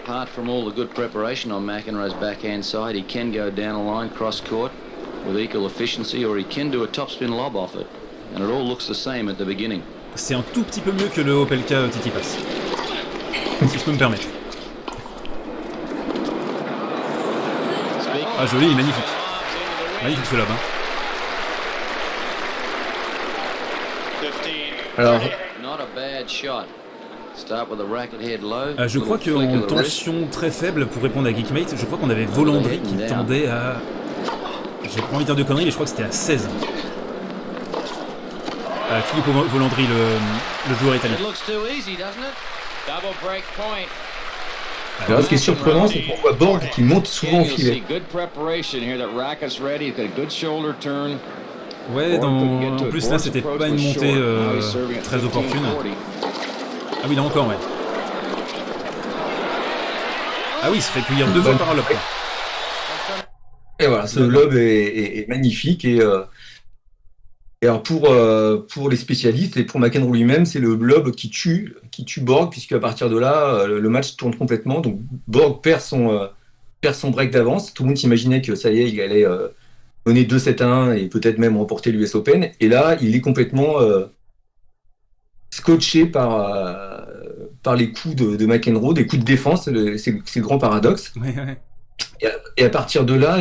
Apart from all the good preparation on McEnroe's backhand side, he can go down a line cross court with equal efficiency, or he can do a topspin lob off it, and it all looks the same at the beginning. C'est un tout petit peu mieux que le Opelka Tsitsipas, si je peux me permettre. Ah joli, magnifique. Magnifique ce lob. Hein. Alors, je crois qu'en tension très faible, pour répondre à Geekmate, je crois qu'on avait Volandry qui tendait à... J'ai pas envie de dire de conneries, mais je crois que c'était à 16. Filippo Volandry, le joueur italien. alors, ce qui est surprenant, c'est qu'on voit Borg qui monte souvent au filet. Ouais, en plus là c'était pas une montée très opportune. Ah oui, là encore, ouais. Ah oui, il se fait cueillir 2 fois par lob. Et voilà, ce lob est magnifique. Et alors pour les spécialistes et pour McEnroe lui-même, c'est le lob qui tue Borg, puisque à partir de là, le match tourne complètement. Donc Borg perd son break d'avance. Tout le monde s'imaginait que ça y est, il allait mener 2-7-1 et peut-être même remporter l'US Open. Et là, il est complètement scotché par les coups de McEnroe, des coups de défense, c'est le grand paradoxe. Ouais, ouais. Et à partir de là,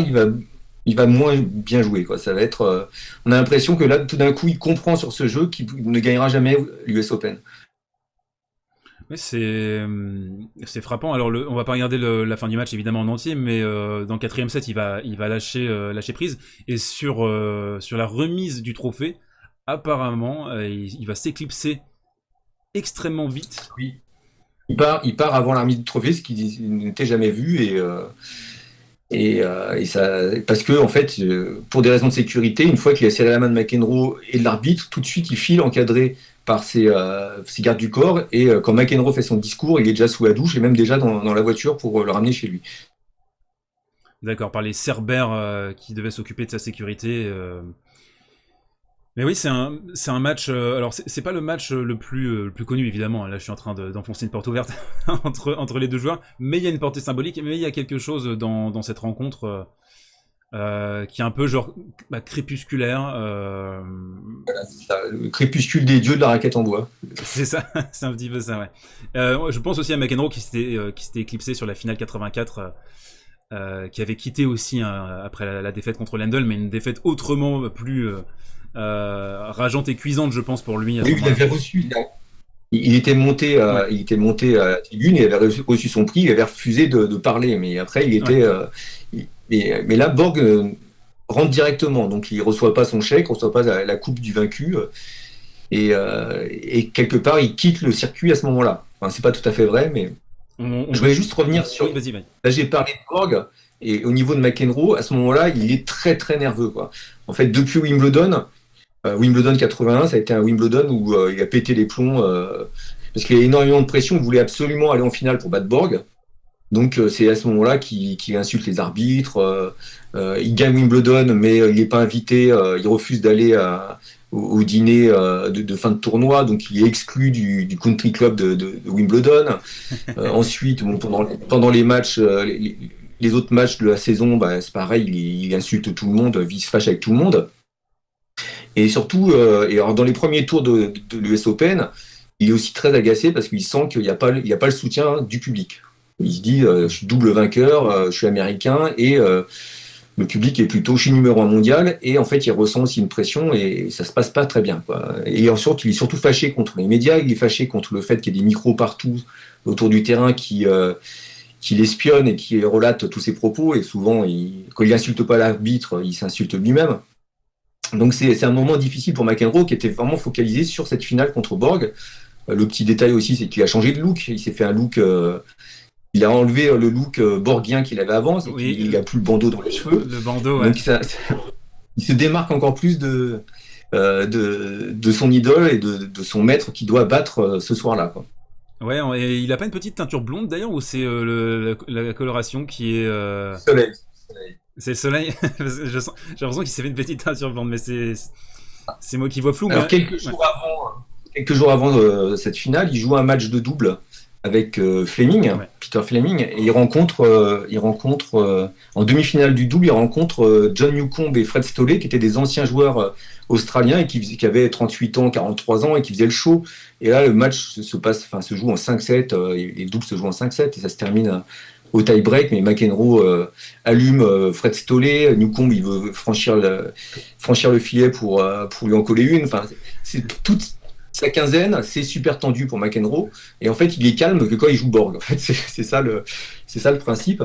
il va moins bien jouer, quoi. Ça va être, on a l'impression que là, tout d'un coup, il comprend sur ce jeu qu'il ne gagnera jamais l'US Open. Oui, c'est frappant. Alors, on va pas regarder la fin du match évidemment en entier, mais dans le 4e set, il va lâcher prise. Et sur la remise du trophée, apparemment, il va s'éclipser extrêmement vite. Oui. Il part avant la remise du trophée, ce qui n'était jamais vu, et ça, parce que en fait, pour des raisons de sécurité, une fois qu'il a serré la main de McEnroe et de l'arbitre, tout de suite il file encadré par ses gardes du corps, et quand McEnroe fait son discours, il est déjà sous la douche et même déjà dans la voiture pour le ramener chez lui. D'accord, par les cerbères qui devaient s'occuper de sa sécurité. Mais oui, c'est un match. Alors, c'est pas le match le plus connu, évidemment. Là, je suis en train d'enfoncer une porte ouverte entre les deux joueurs. Mais il y a une portée symbolique. Mais il y a quelque chose dans cette rencontre qui est un peu genre crépusculaire. Voilà, c'est ça, le crépuscule des dieux de la raquette en bois. C'est ça, c'est un petit peu ça, ouais. Je pense aussi à McEnroe qui s'était éclipsé sur la finale 84. Qui avait quitté aussi après la défaite contre Lendl, mais une défaite autrement plus rageante et cuisante, je pense, pour lui. Oui, il avait reçu. Il était monté à la tribune, il avait reçu son prix, il avait refusé de parler, mais après il était. Mais là, Borg rentre directement, donc il reçoit pas son chèque, reçoit pas la coupe du vaincu, et quelque part il quitte le circuit à ce moment-là. Enfin, c'est pas tout à fait vrai, mais. Je voulais juste revenir sur. Vas-y. Là, j'ai parlé de Borg, et au niveau de McEnroe, à ce moment-là, il est très très nerveux, quoi. En fait, depuis Wimbledon 81, ça a été un Wimbledon où il a pété les plombs parce qu'il y a énormément de pression. Il voulait absolument aller en finale pour battre Borg. Donc c'est à ce moment-là qu'il insulte les arbitres. Il gagne Wimbledon, mais il n'est pas invité. Il refuse d'aller au dîner de fin de tournoi, donc il est exclu du country club de Wimbledon. Ensuite, pendant les matchs, les autres matchs de la saison, c'est pareil, il insulte tout le monde, il se fâche avec tout le monde. Et surtout, et alors dans les premiers tours de l'US Open, il est aussi très agacé parce qu'il sent qu'il n'y a pas le soutien du public. Il se dit, je suis double vainqueur, je suis américain, et le public est plutôt, je suis numéro 1 mondial, et en fait, il ressent aussi une pression, et ça se passe pas très bien, quoi. Et ensuite, il est surtout fâché contre les médias, il est fâché contre le fait qu'il y ait des micros partout autour du terrain qui l'espionnent et qui relatent tous ses propos, et souvent, quand il insulte pas l'arbitre, il s'insulte lui-même. Donc c'est un moment difficile pour McEnroe qui était vraiment focalisé sur cette finale contre Borg. Le petit détail aussi, c'est qu'il a changé de look. Il s'est fait un look... il a enlevé le look borgien qu'il avait avant. Oui, il n'a plus le bandeau dans les cheveux. Le bandeau, ouais. Donc il se démarque encore plus de son idole et de son maître qui doit battre ce soir-là, quoi. Ouais, et il a pas une petite teinture blonde d'ailleurs, ou c'est la coloration qui est... Soleil. C'est le soleil. J'ai l'impression qu'il s'est fait une petite teinture blonde, mais c'est moi qui vois flou. Alors mais... quelques jours quelques jours avant cette finale, il joue un match de double avec Fleming, Peter Fleming, et il rencontre en demi-finale du double, il rencontre John Newcombe et Fred Stolle, qui étaient des anciens joueurs australiens et qui avaient 38 ans, 43 ans et qui faisaient le show. Et là, le match se joue en 5-7, les doubles se jouent en 5-7 et ça se termine au tie-break, mais McEnroe allume Fred Stolle, Newcombe il veut franchir le filet pour lui en coller une. Enfin, c'est toute sa quinzaine, c'est super tendu pour McEnroe, et en fait il est calme que quand il joue Borg. En fait, c'est ça le principe.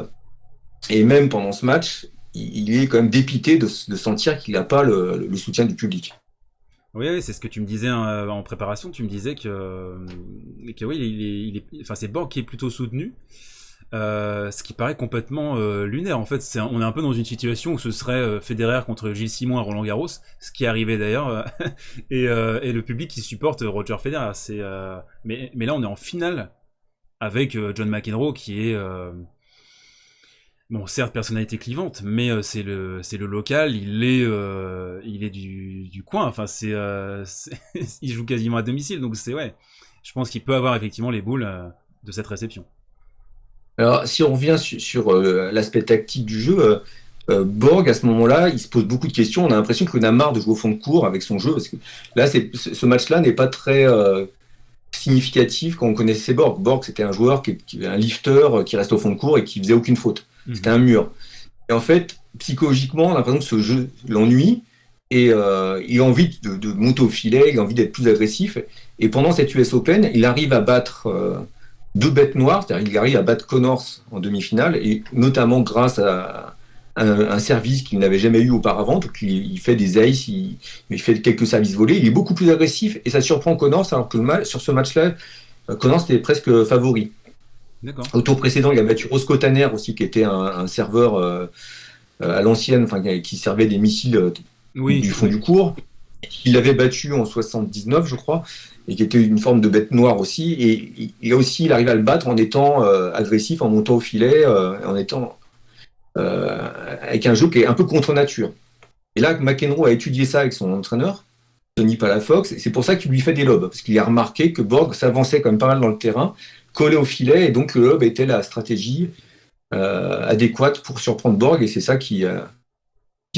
Et même pendant ce match, il est quand même dépité de sentir qu'il n'a pas le soutien du public. Oui, c'est ce que tu me disais en préparation. Tu me disais que oui, enfin, c'est Borg qui est plutôt soutenu. Ce qui paraît complètement lunaire. En fait, on est un peu dans une situation où ce serait Federer contre Gilles Simon à Roland-Garros, ce qui est arrivé d'ailleurs, et le public qui supporte Roger Federer. Mais là, on est en finale avec John McEnroe qui est bon, certes personnalité clivante, mais c'est le local. Il est du coin. Enfin, il joue quasiment à domicile, donc je pense qu'il peut avoir effectivement les boules de cette réception. Alors, si on revient sur l'aspect tactique du jeu, Borg, à ce moment-là, il se pose beaucoup de questions. On a l'impression qu'il en a marre de jouer au fond de cours avec son jeu. Parce que là, ce match-là n'est pas très significatif quand on connaissait Borg. Borg, c'était un joueur, un lifter qui reste au fond de cours et qui faisait aucune faute. C'était un mur. Et en fait, psychologiquement, on a l'impression que ce jeu l'ennuie et il a envie de monter au filet, il a envie d'être plus agressif. Et pendant cette US Open, il arrive à battre... deux bêtes noires, c'est-à-dire il arrive à battre Connors en demi-finale, et notamment grâce à un service qu'il n'avait jamais eu auparavant. Donc il fait des aces, il fait quelques services volés, il est beaucoup plus agressif, et ça surprend Connors, alors que sur ce match-là, Connors était presque favori. D'accord. Au tour précédent, il a battu Roscoe Tanner aussi, qui était un serveur à l'ancienne, enfin, qui servait des missiles du fond du court. Il l'avait battu en 79, je crois, et qui était une forme de bête noire aussi. Et là aussi, il arrive à le battre en étant agressif, en montant au filet, en étant avec un jeu qui est un peu contre nature. Et là, McEnroe a étudié ça avec son entraîneur, Tony Palafox, et c'est pour ça qu'il lui fait des lobes, parce qu'il a remarqué que Borg s'avançait quand même pas mal dans le terrain, collé au filet, et donc le lob était la stratégie adéquate pour surprendre Borg, et c'est ça qui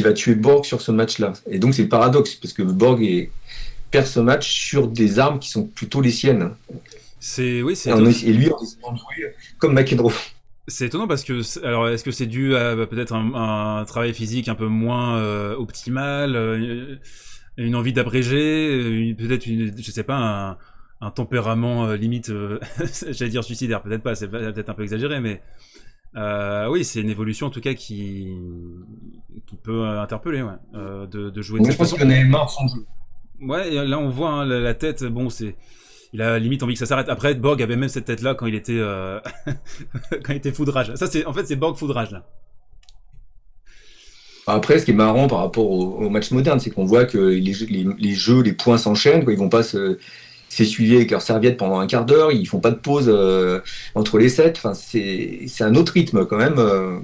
va tuer Borg sur ce match-là. Et donc c'est le paradoxe, parce que Borg perd ce match sur des armes qui sont plutôt les siennes. Et lui, on essaie de jouer comme McEnroe. C'est étonnant parce que, alors, est-ce que c'est dû à peut-être un travail physique un peu moins optimal, une envie d'abréger, peut-être je sais pas, un tempérament limite, j'allais dire suicidaire, peut-être pas, c'est peut-être un peu exagéré, mais oui, c'est une évolution en tout cas qui peut interpeller, de jouer de cette façon. Je pense qu'il en avait marre de son jeu. Ouais, et là on voit hein, la tête, bon il a limite envie que ça s'arrête. Après, Borg avait même cette tête-là quand il était quand il était foudrage. Ça c'est Borg foudrage là. Après, ce qui est marrant par rapport au match moderne, c'est qu'on voit que les jeux, les points s'enchaînent, quoi. Ils vont pas s'essuyer avec leur serviette pendant un quart d'heure, ils font pas de pause entre les sets. Enfin, c'est un autre rythme quand même.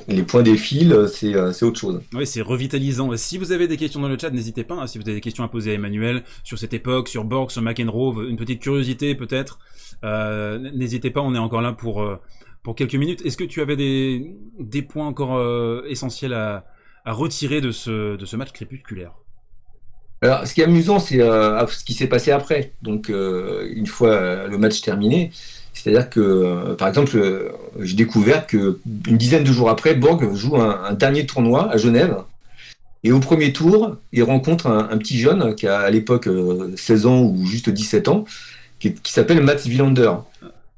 Les points défilent, c'est autre chose. Oui, c'est revitalisant. Si vous avez des questions dans le chat, n'hésitez pas. Hein, si vous avez des questions à poser à Emmanuel sur cette époque, sur Borg, sur McEnroe, une petite curiosité peut-être, n'hésitez pas, on est encore là pour quelques minutes. Est-ce que tu avais des points encore essentiels à retirer de ce match crépusculaire? Alors, ce qui est amusant, c'est ce qui s'est passé après. Donc, une fois le match terminé, c'est-à-dire que, par exemple, j'ai découvert qu'une dizaine de jours après, Borg joue un dernier tournoi à Genève. Et au premier tour, il rencontre un petit jeune qui a à l'époque 16 ans ou juste 17 ans, qui s'appelle Mats Wilander,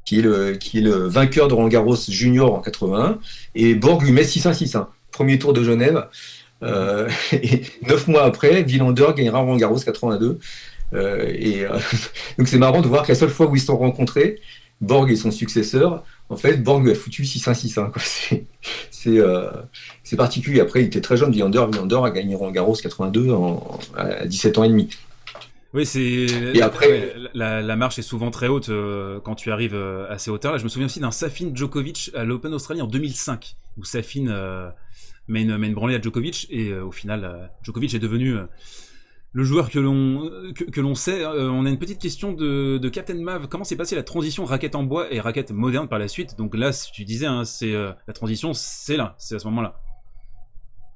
qui est le vainqueur de Roland-Garros junior en 81. Et Borg lui met 6-1-6-1. Premier tour de Genève. Et 9 mois après, Wilander gagnera Roland-Garros 82. Donc c'est marrant de voir que la seule fois où ils se sont rencontrés, Borg et son successeur, en fait, Borg lui a foutu 6-1-6-1. C'est particulier. Après, il était très jeune, Wilander a gagné Roland-Garros 82 à 17 ans et demi. Oui, et après, la marche est souvent très haute quand tu arrives à ces hauteurs-là. Je me souviens aussi d'un Safin Djokovic à l'Open australien en 2005, où Safin met une branlée à Djokovic, et au final, Djokovic est devenu Le joueur que l'on sait, on a une petite question de Captain Mav. Comment s'est passée la transition raquette en bois et raquette moderne par la suite? Donc là, tu disais, hein, c'est la transition, c'est là, c'est à ce moment-là.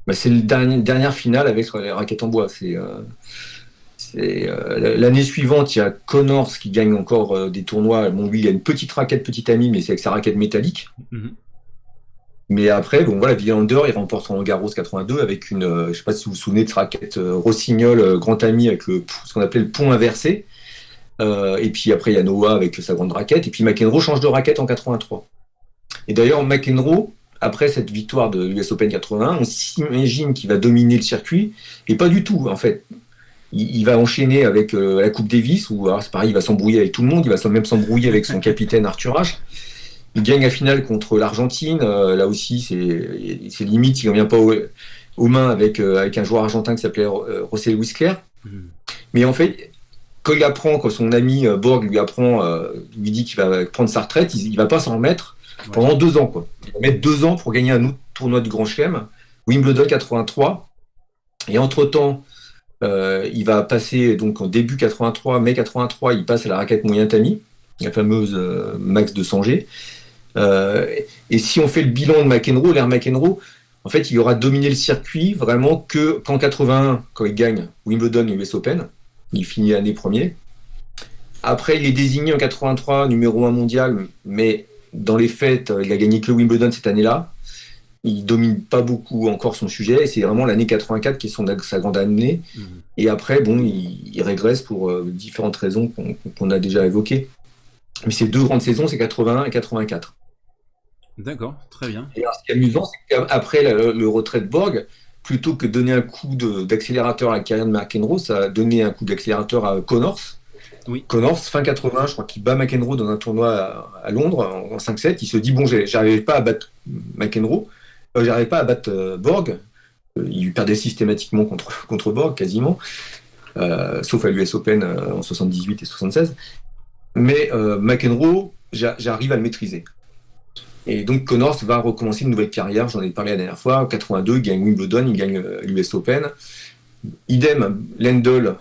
Bah, c'est le dernière finale avec les raquettes en bois. L'année suivante, il y a Connors qui gagne encore des tournois. Bon, lui, il a une petite raquette, petite amie, mais c'est avec sa raquette métallique. Mm-hmm. Mais après, bon voilà, Villander, il remporte Roland Garros 82 avec une, je sais pas si vous vous souvenez de cette raquette Rossignol, grand ami avec ce qu'on appelait le pont inversé. Et puis après, il y a Noah avec sa grande raquette. Et puis McEnroe change de raquette en 83. Et d'ailleurs, McEnroe, après cette victoire de l'US Open 81, on s'imagine qu'il va dominer le circuit. Et pas du tout, en fait. Il va enchaîner avec la Coupe Davis, où alors, c'est pareil, il va s'embrouiller avec tout le monde. Il va même s'embrouiller avec son capitaine Arthur Ashe. Il gagne la finale contre l'Argentine. Là aussi, c'est limite. Il ne vient pas aux mains avec un joueur argentin qui s'appelait Russell Whistler. Mais en fait, quand son ami Borg lui dit qu'il va prendre sa retraite, il ne va pas s'en remettre pendant 2 ans. Quoi. Il va mettre 2 ans pour gagner un autre tournoi du Grand Chelem, Wimbledon 83. Et entre-temps, il va passer, donc en début 83, mai 83, il passe à la raquette Moyen-Tami, la fameuse Max de Sanger. Et si on fait le bilan de McEnroe, l'ère McEnroe, en fait, il aura dominé le circuit vraiment qu'en 81, quand il gagne Wimbledon et US Open. Il finit l'année premier. Après, il est désigné en 83 numéro 1 mondial, mais dans les faits, il a gagné que Wimbledon cette année-là. Il domine pas beaucoup encore son sujet, et c'est vraiment l'année 84 qui est sa grande année. Et après, bon, il régresse pour différentes raisons qu'on a déjà évoquées. Mais ces 2 grandes saisons, c'est 81 et 84. D'accord, très bien. Et alors, ce qui est amusant, c'est qu'après le retrait de Borg, plutôt que de donner un coup d'accélérateur à la carrière de McEnroe, ça a donné un coup d'accélérateur à Connors. Oui. Connors, fin 80, je crois qu'il bat McEnroe dans un tournoi à Londres en 5-7. Il se dit, bon, j'arrivais pas à battre McEnroe, j'arrivais pas à battre Borg. Il perdait systématiquement contre Borg, quasiment, sauf à l'US Open en 78 et 76. Mais McEnroe, j'arrive à le maîtriser. Et donc Connors va recommencer une nouvelle carrière, j'en ai parlé la dernière fois, en 82, il gagne Wimbledon, il gagne l'US Open. Idem, Lendl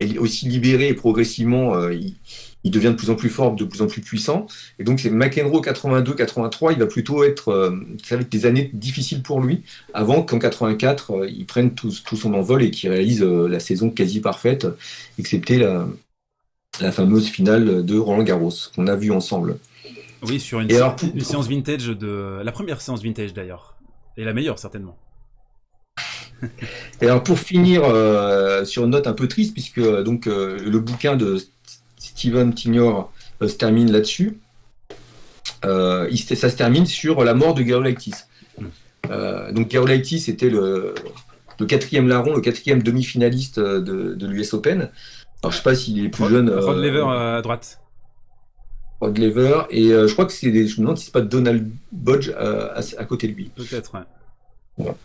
est aussi libéré et progressivement, il devient de plus en plus fort, de plus en plus puissant. Et donc c'est McEnroe 82-83, il va plutôt être, ça va être des années difficiles pour lui, avant qu'en 84, il prenne tout son envol et qu'il réalise la saison quasi parfaite, excepté la fameuse finale de Roland Garros, qu'on a vue ensemble. Oui, sur une séance vintage la première séance vintage d'ailleurs, et la meilleure certainement. Et alors pour finir sur une note un peu triste, puisque donc le bouquin de Steven Tignor se termine là-dessus, ça se termine sur la mort de Gerulaitis. Donc Gerulaitis était le 4e larron, le 4e demi-finaliste de l'US Open. Alors je sais pas s'il est plus jeune. Rod Laver à droite. Rod Laver, et je crois que je me demande si c'est pas Donald Budge à côté de lui. Peut-être, ouais. Voilà.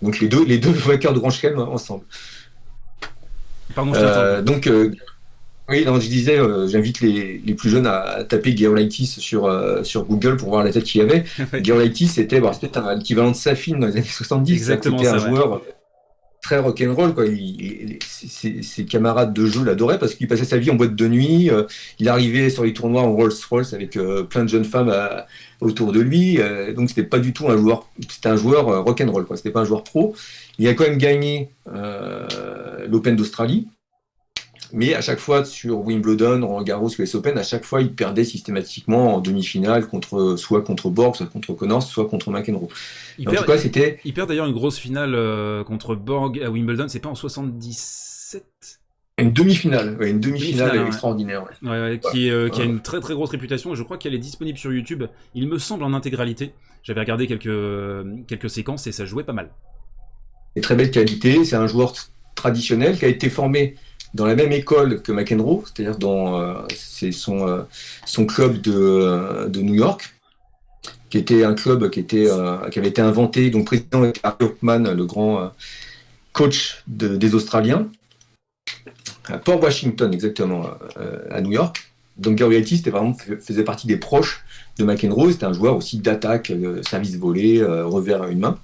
Donc les deux vainqueurs de Grand Chelem ensemble. Pardon, je t'entends. Donc, oui, non, je disais, j'invite les plus jeunes à taper Gerulaitis sur Google pour voir la tête qu'il y avait. Gerulaitis, c'était peut-être l'équivalent de Safin dans les années 70. Exactement, c'était un joueur très rock'n'roll, quoi. Ses camarades de jeu l'adoraient parce qu'il passait sa vie en boîte de nuit. Il arrivait sur les tournois en Rolls-Royce avec plein de jeunes femmes autour de lui. Donc c'était pas du tout un joueur. C'était un joueur rock'n'roll, quoi. C'était pas un joueur pro. Il a quand même gagné l'Open d'Australie. Mais à chaque fois sur Wimbledon, Roland Garros, US Open, à chaque fois il perdait systématiquement en demi-finale soit contre Borg, soit contre Connors, soit contre McEnroe. Il perd d'ailleurs une grosse finale contre Borg à Wimbledon, c'est pas en 77 ? Une demi-finale extraordinaire. Qui a une très très grosse réputation, et je crois qu'elle est disponible sur YouTube, il me semble en intégralité. J'avais regardé quelques séquences et ça jouait pas mal. Et très belle qualité, c'est un joueur traditionnel qui a été formé dans la même école que McEnroe, c'est-à-dire c'est son club de New York, qui était un club qui avait été inventé, donc président Harry Hopman, le grand coach des Australiens, à Port Washington exactement, à New York. Donc Gerulaitis faisait partie des proches de McEnroe, c'était un joueur aussi d'attaque, service volé, revers à une main.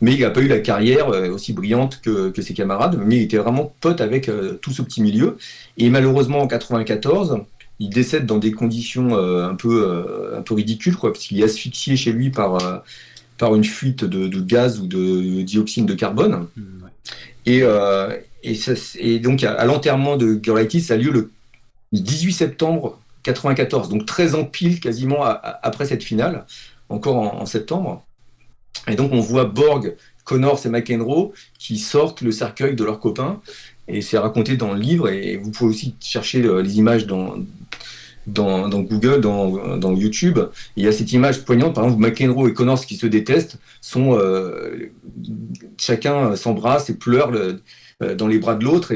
mais il n'a pas eu la carrière aussi brillante que ses camarades, mais il était vraiment pote avec tout ce petit milieu. Et malheureusement, en 94, il décède dans des conditions un peu ridicules, quoi, parce qu'il est asphyxié chez lui par une fuite de gaz ou de dioxyde de carbone. Ouais. Et donc, à l'enterrement de Gurlighty, ça a lieu le 18 septembre 94, donc 13 ans pile quasiment après cette finale, encore en septembre. Et donc on voit Borg, Connors et McEnroe qui sortent le cercueil de leurs copains, et c'est raconté dans le livre, et vous pouvez aussi chercher les images dans Google, dans YouTube. Il y a cette image poignante, par exemple, McEnroe et Connors qui se détestent, chacun s'embrasse et pleure dans les bras de l'autre,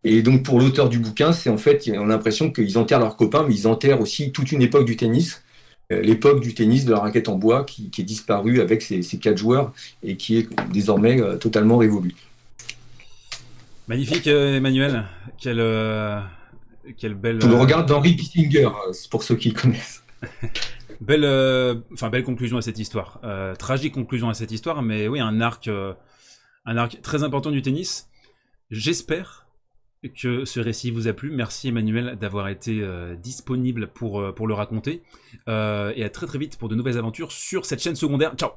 et donc pour l'auteur du bouquin, c'est en fait, on a l'impression qu'ils enterrent leurs copains, mais ils enterrent aussi toute une époque du tennis, l'époque du tennis de la raquette en bois qui est disparue avec ces 4 joueurs et qui est désormais totalement révolue. Magnifique, Emmanuel. Quelle belle... Je le regarde d'Henry Kissinger, c'est pour ceux qui le connaissent. Belle conclusion à cette histoire. Tragique conclusion à cette histoire, mais oui, un arc très important du tennis. J'espère que ce récit vous a plu. Merci Emmanuel d'avoir été disponible pour le raconter. Et à très très vite pour de nouvelles aventures sur cette chaîne secondaire. Ciao!